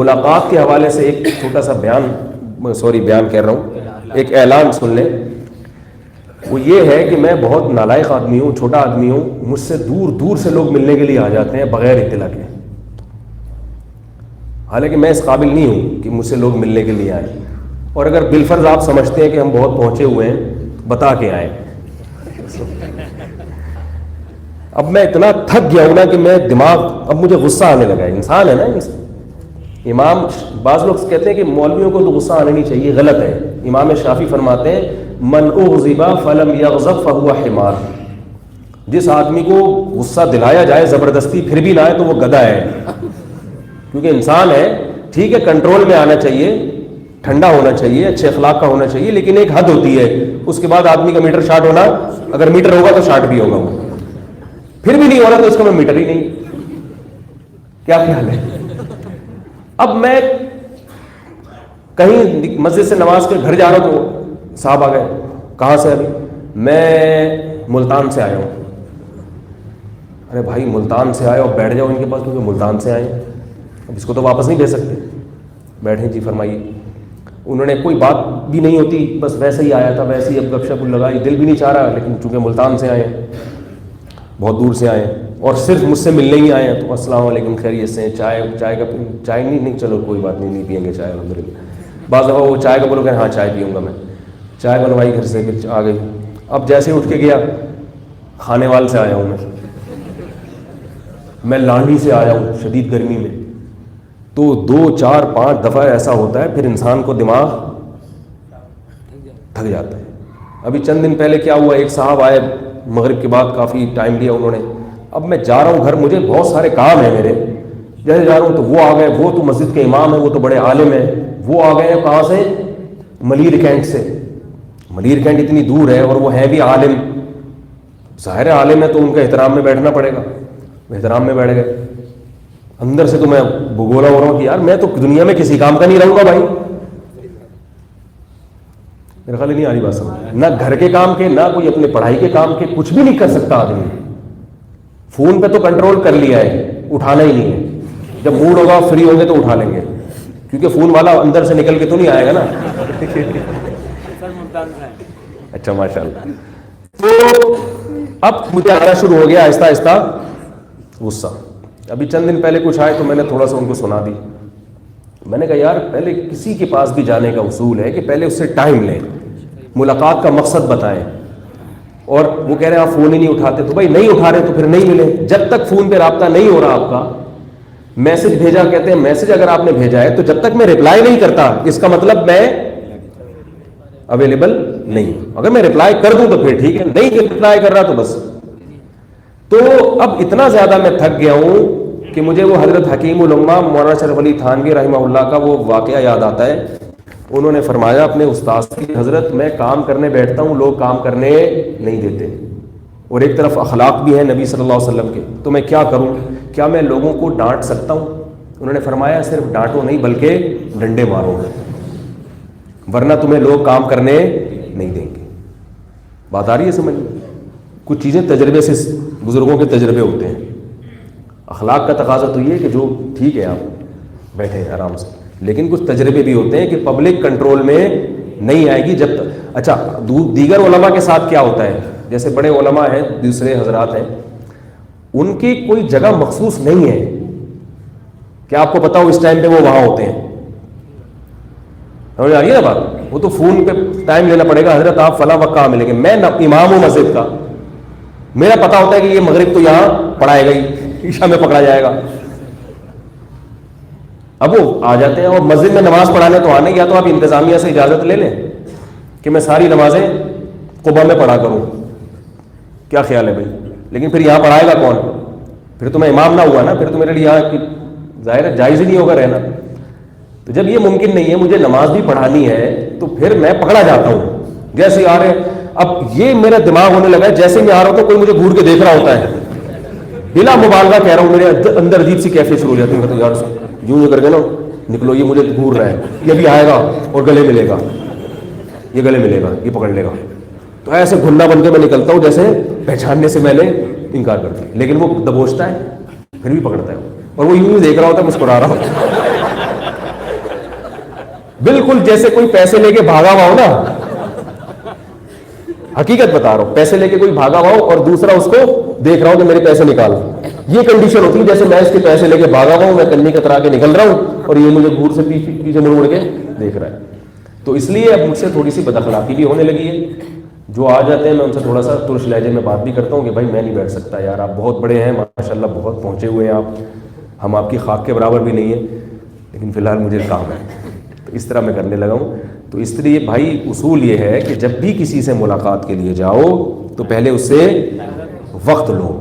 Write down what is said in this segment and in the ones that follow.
ملاقات کے حوالے سے ایک چھوٹا سا بیان کہہ رہا ہوں، ایک اعلان سن لیں. وہ یہ ہے کہ میں بہت نالائق آدمی ہوں، چھوٹا آدمی ہوں، مجھ سے دور دور سے لوگ ملنے کے لیے آ جاتے ہیں بغیر اطلاع کے، حالانکہ میں اس قابل نہیں ہوں کہ مجھ سے لوگ ملنے کے لیے آئیں. اور اگر بالفرض آپ سمجھتے ہیں کہ ہم بہت پہنچے ہوئے ہیں، بتا کے آئیں. اب میں اتنا تھک گیا ہوں نا کہ میں اب مجھے غصہ آنے لگا ہے. انسان ہے نا امام، بعض لوگ کہتے ہیں کہ مولویوں کو تو غصہ آنا نہیں چاہیے، غلط ہے. امام شافعی فرماتے ہیں من اغضب فلم یغضب فهو حمار. جس آدمی کو غصہ دلایا جائے زبردستی پھر بھی نہ آئے تو وہ گدھا ہے. کیونکہ انسان ہے، ٹھیک ہے کنٹرول میں آنا چاہیے، ٹھنڈا ہونا چاہیے، اچھے اخلاق کا ہونا چاہیے، لیکن ایک حد ہوتی ہے. اس کے بعد آدمی کا میٹر شارٹ ہونا، اگر میٹر ہوگا تو شارٹ بھی ہوگا، وہ پھر بھی نہیں ہو رہا تو اس کا میں میٹر ہی نہیں. کیا خیال ہے؟ اب میں کہیں مسجد سے نماز کے گھر جا رہا ہوں تو صاحب آ گئے. کہاں سے؟ ابھی میں ملتان سے آیا ہوں. ارے بھائی ملتان سے آئے اور بیٹھ جاؤ ان کے پاس، کیونکہ ملتان سے آئے، اب اس کو تو واپس نہیں بھیج سکتے. بیٹھیں جی فرمائیے. انہوں نے کوئی بات بھی نہیں ہوتی، بس ویسے ہی آیا تھا، ویسے ہی اب گپ شپ لگائی، دل بھی نہیں چاہ رہا، لیکن چونکہ ملتان سے آئے ہیں، بہت دور سے آئے ہیں اور صرف مجھ سے ملنے ہی آئے ہیں، تو السلام علیکم خیریت سے، چائے نہیں چلو کوئی بات نہیں پئیں گے چائے الحمدللہ. بعض دفعہ وہ چائے کا بولو کہ ہاں چائے پیوں گا میں. چائے بنوائی گھر سے، پھر آ گئی. اب جیسے اٹھ کے گیا، کھانے وال سے آیا ہوں میں لانڈی سے آیا ہوں شدید گرمی میں، تو 2 4 5 دفعہ ایسا ہوتا ہے، پھر انسان کو دماغ تھک جاتا ہے. ابھی چند دن پہلے کیا ہوا، ایک صاحب آئے مغرب کے بعد، کافی ٹائم لیا انہوں نے. اب میں جا رہا ہوں گھر، مجھے بہت سارے کام ہیں میرے، جیسے جا رہا ہوں تو وہ آ گئے، وہ تو مسجد کے امام ہیں، وہ تو بڑے عالم ہیں، وہ آ گئے. کہاں سے؟ ملیر کینٹ سے. ملیر کینٹ اتنی دور ہے اور وہ ہیں بھی عالم. ظاہر ہے عالم ہے تو ان کا احترام میں بیٹھنا پڑے گا. احترام میں بیٹھ گئے. اندر سے تو میں بگولا ہو رہا ہوں کہ یار میں تو دنیا میں کسی کام کا نہیں رہوں گا بھائی. میرے خیال نہیں آ رہی بات سمجھ، نہ گھر کے کام کے، نہ کوئی اپنے پڑھائی کے کام کے، کچھ بھی نہیں کر سکتا آدمی. فون پہ تو کنٹرول کر لیا ہے، اٹھانا ہی نہیں ہے. جب موڈ ہوگا فری ہوں گے تو اٹھا لیں گے، کیونکہ فون والا اندر سے نکل کے تو نہیں آئے گا نا. اچھا ماشاء اللہ. تو اب مجھے آنا شروع ہو گیا آہستہ آہستہ غصہ. ابھی چند دن پہلے کچھ آئے تو میں نے تھوڑا سا ان کو سنا دی. میں نے کہا یار پہلے کسی کے پاس بھی جانے کا اصول ہے کہ پہلے اس سے ٹائم لیں، ملاقات کا مقصد بتائیں. اور وہ کہہ رہے ہیں آپ فون ہی نہیں اٹھاتے، تو بھائی نہیں اٹھا رہے تو پھر نہیں ملے. جب تک فون پہ رابطہ نہیں ہو رہا آپ کا، میسج بھیجا، کہتے ہیں میسج اگر آپ نے بھیجا ہے تو جب تک میں رپلائی نہیں کرتا اس کا مطلب میں اویلیبل نہیں. اگر میں رپلائی کر دوں تو پھر ٹھیک ہے، نہیں رپلائی کر رہا تو بس. تو اب اتنا زیادہ میں تھک گیا ہوں کہ مجھے وہ حضرت حکیم الامہ مولانا شرف علی تھانوی رحمہ اللہ کا وہ واقعہ یاد آتا ہے. انہوں نے فرمایا اپنے استاذ کی، حضرت میں کام کرنے بیٹھتا ہوں، لوگ کام کرنے نہیں دیتے، اور ایک طرف اخلاق بھی ہیں نبی صلی اللہ علیہ وسلم کے، تو میں کیا کروں؟ کیا میں لوگوں کو ڈانٹ سکتا ہوں؟ انہوں نے فرمایا صرف ڈانٹو نہیں بلکہ ڈنڈے مارو، ورنہ تمہیں لوگ کام کرنے نہیں دیں گے. بات آ رہی ہے سمجھ؟ کچھ چیزیں تجربے سے، بزرگوں کے تجربے ہوتے ہیں. اخلاق کا تقاضا تو یہ ہے کہ جو ٹھیک ہے آپ بیٹھے آرام سے، لیکن کچھ تجربے بھی ہوتے ہیں کہ پبلک کنٹرول میں نہیں آئے گی جب تک. اچھا دیگر علماء کے ساتھ کیا ہوتا ہے؟ جیسے بڑے علماء ہیں، دوسرے حضرات ہیں، ان کی کوئی جگہ مخصوص نہیں ہے کہ آپ کو پتا ہو اس ٹائم پہ وہ وہاں ہوتے ہیں. سمجھ آ رہی ہے نا بات؟ وہ تو فون پہ ٹائم لینا پڑے گا، حضرت آپ فلاں وقت کہاں ملیں گے. میں امام ہوں مسجد کا، میرا پتا ہوتا ہے کہ یہ مغرب تو یہاں پڑھائے گا ہی، عشاء میں پکڑا جائے گا. اب وہ آ جاتے ہیں اور مسجد میں نماز پڑھانے تو آنے، یا تو آپ انتظامیہ سے اجازت لے لیں کہ میں ساری نمازیں قبا میں پڑھا کروں. کیا خیال ہے بھائی؟ لیکن پھر یہاں پڑھائے گا کون؟ پھر تو میں امام نہ ہوا نا، پھر تو میرے لیے یہاں ظاہر ہے جائز ہی نہیں ہوگا رہنا. تو جب یہ ممکن نہیں ہے، مجھے نماز بھی پڑھانی ہے، تو پھر میں پکڑا جاتا ہوں. جیسے آ رہے، اب یہ میرا دماغ ہونے لگا ہے جیسے میں آ رہا ہوں تو کوئی مجھے گھور کے دیکھ رہا ہوتا ہے. بلا مبالغہ کہہ رہا ہوں، میرے اندر عجیب سی کیفیت شروع ہو جاتی ہے. یار یوں کر کے نا نکلو، یہ مجھے گھور رہا ہے، یہ بھی آئے گا اور گلے ملے گا، یہ گلے ملے گا، یہ پکڑ لے گا. تو ایسے گھننا بن کے میں نکلتا ہوں جیسے پہچاننے سے میں نے انکار کر دیا. لیکن وہ دبوچتا ہے، پھر بھی پکڑتا ہے، اور وہ یوں ہی دیکھ رہا ہوتا ہے، مسکرا رہا ہوتا ہے. بالکل جیسے کوئی پیسے لے کے بھاگا ہوا ہو نا, حقیقت بتا رہا ہوں, پیسے لے کے کوئی بھاگا ہوا ہو اور دوسرا اس کو دیکھ رہا ہوں کہ میرے پیسے نکال, یہ کنڈیشن ہوتی ہے جیسے میں اس کے پیسے لے کے بھاگا ہوا ہوں, میں کنی کترا کے نکل رہا ہوں اور یہ مجھے دور سے پیچھے مڑ کے دیکھ رہا ہے. تو اس لیے اب مجھ سے تھوڑی سی بد اخلاقی بھی ہونے لگی ہے. جو آ جاتے ہیں میں ان سے تھوڑا سا ترش لہجے میں بات بھی کرتا ہوں کہ بھائی میں نہیں بیٹھ سکتا یار, آپ بہت بڑے ہیں ماشاءاللہ, بہت پہنچے ہوئے ہیں آپ, ہم آپ کی خاک کے برابر بھی نہیں ہیں, لیکن فی الحال مجھے کام ہے. تو اس طرح میں کرنے لگا ہوں. تو اس لیے بھائی اصول یہ ہے کہ جب بھی کسی سے ملاقات کے لیے جاؤ تو پہلے اس سے وقت لو.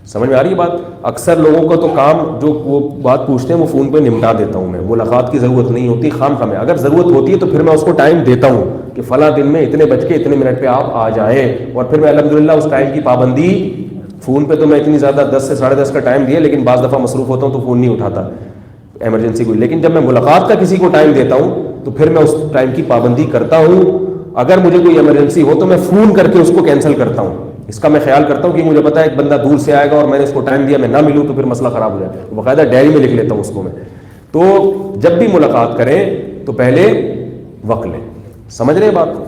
سمجھ میں آ رہی ہے بات؟ اکثر لوگوں کا تو کام جو وہ بات پوچھتے ہیں وہ فون پہ نمٹا دیتا ہوں میں, ملاقات کی ضرورت نہیں ہوتی, خام خواہ میں. اگر ضرورت ہوتی ہے تو پھر میں اس کو ٹائم دیتا ہوں کہ فلاں دن میں اتنے بج کے اتنے منٹ پہ آپ آ جائیں, اور پھر میں الحمدللہ اس ٹائم کی پابندی, فون پہ تو میں اتنی زیادہ 10 سے 10:30 کا ٹائم دیا, لیکن بعض دفعہ مصروف ہوتا ہوں تو فون نہیں اٹھاتا ایمرجنسی کوئی. لیکن جب میں ملاقات کا کسی کو ٹائم دیتا ہوں تو پھر میں اس ٹائم کی پابندی کرتا ہوں. اگر مجھے کوئی ایمرجنسی ہو تو میں فون کر کے اس کو کینسل کرتا ہوں. اس کا میں خیال کرتا ہوں کہ مجھے پتا ہے ایک بندہ دور سے آئے گا اور میں نے اس کو ٹائم دیا, میں نہ ملوں تو پھر مسئلہ خراب ہو جائے. باقاعدہ ڈائری میں لکھ لیتا ہوں اس کو میں. تو جب بھی ملاقات کریں تو پہلے وقت لیں. سمجھ رہے ہیں بات کو؟